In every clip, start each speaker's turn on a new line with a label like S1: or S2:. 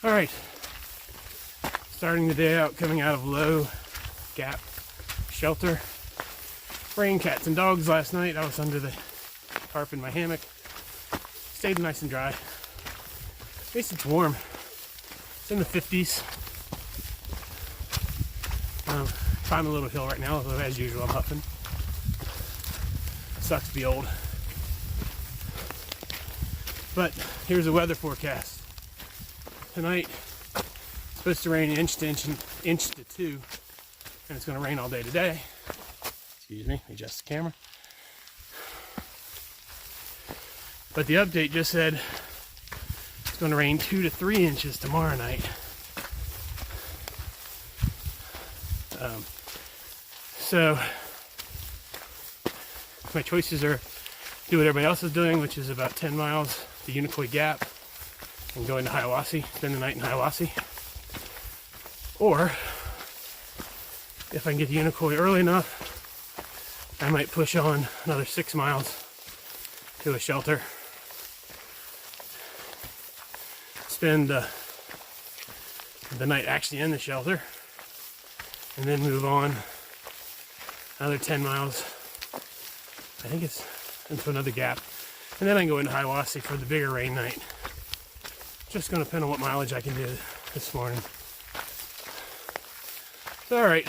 S1: All right, starting the day out, coming out of Low Gap Shelter. Rain, cats, and dogs last night. I was under the tarp in my hammock. Stayed nice and dry. At least it's warm. It's in the 50s. Climbing a little hill right now, although as usual I'm huffing. Sucks to be old. But here's the weather forecast. Tonight, it's supposed to rain inch to 2, and it's going to rain all day today. Excuse me, adjust the camera. But the update just said it's going to rain 2 to 3 inches tomorrow night. So my choices are do what everybody else is doing, which is about 10 miles to Unicoi Gap and go into Hiawassee, spend the night in Hiawassee. Or if I can get to Unicoi early enough, I might push on another 6 miles to a shelter. Spend the night actually in the shelter, and then move on another 10 miles. I think it's into another gap. And then I can go into Hiawassee for the bigger rain night. Just going to depend on what mileage I can do this morning. All right.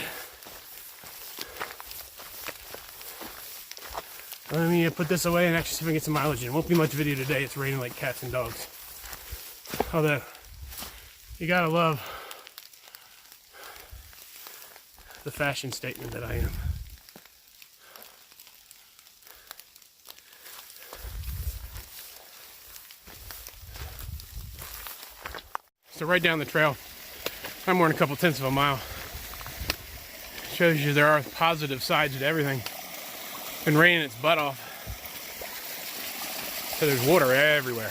S1: Let me put this away and actually see if I can get some mileage in. Won't be much video today. It's raining like cats and dogs. Although, you gotta love the fashion statement that I am. So right down the trail, I'm more than a couple tenths of a mile. Shows you there are positive sides to everything. Been raining its butt off, so there's water everywhere.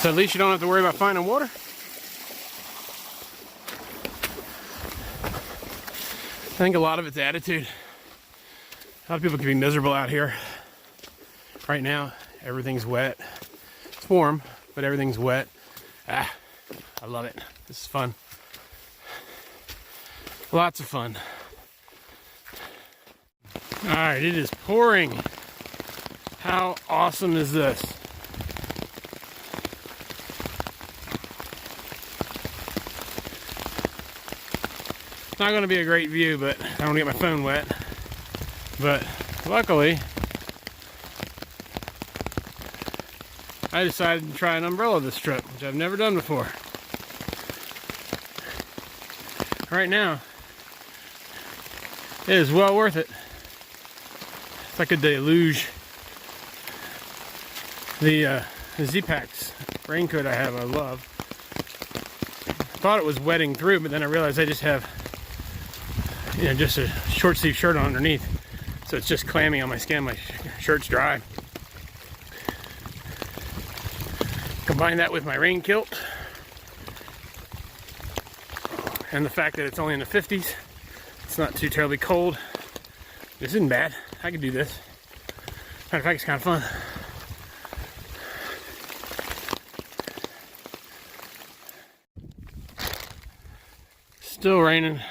S1: So at least you don't have to worry about finding water. I think a lot of it's attitude. A lot of people can be miserable out here. Right now, everything's wet. It's warm, but everything's wet. I love it. This is fun. Lots of fun. All right, it is pouring. How awesome is this? It's not going to be a great view, but I don't want to get my phone wet. But luckily, I decided to try an umbrella this trip, which I've never done before. Right now, it is well worth it. It's like a deluge. The Z-Packs raincoat I have, I love. Thought it was wetting through, but then I realized I just have, just a short sleeve shirt on underneath. So it's just clammy on my skin. My shirt's dry. Combine that with my rain kilt and the fact that it's only in the 50s. It's not too terribly cold. This isn't bad. I could do this. Matter of fact, it's kind of fun. Still raining,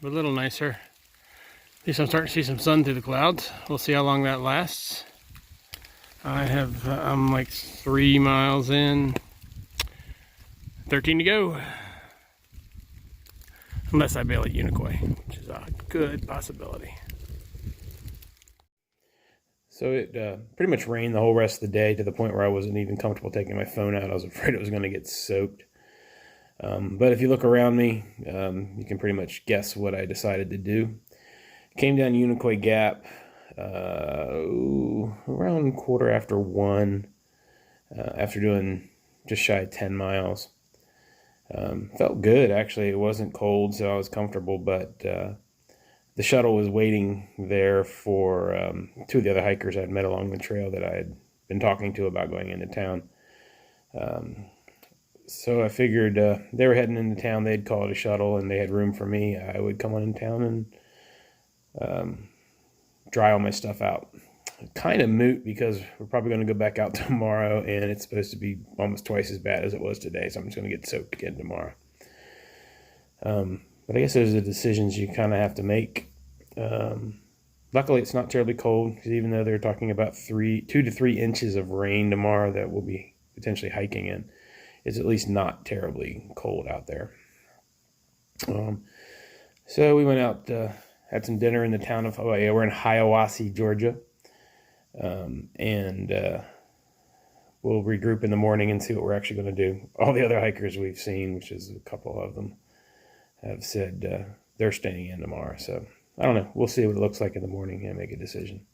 S1: but a little nicer. At least I'm starting to see some sun through the clouds. We'll see how long that lasts. I'm like 3 miles in. 13 to go. Unless I bail at Unicoi, which is a good possibility. So it pretty much rained the whole rest of the day to the point where I wasn't even comfortable taking my phone out. I was afraid it was going to get soaked. But if you look around me, you can pretty much guess what I decided to do. Came down Unicoi Gap around 1:15 after doing just shy of 10 miles. Felt good, actually. It wasn't cold, so I was comfortable, but the shuttle was waiting there for 2 of the other hikers I'd met along the trail that I had been talking to about going into town. So I figured they were heading into town, they'd call it a shuttle, and they had room for me. I would come on in town and dry all my stuff out. kind of moot because we're probably going to go back out tomorrow, and it's supposed to be almost twice as bad as it was today, so I'm just going to get soaked again tomorrow. But I guess those are the decisions you kind of have to make. Luckily, it's not terribly cold, because even though they're talking about 2 to 3 inches of rain tomorrow that we'll be potentially hiking in, it's at least not terribly cold out there. So we went out, had some dinner in the town of, we're in Hiawassee, Georgia. And we'll regroup in the morning and see what we're actually going to do. All the other hikers we've seen, which is a couple of them, have said they're staying in tomorrow. So I don't know. We'll see what it looks like in the morning and make a decision.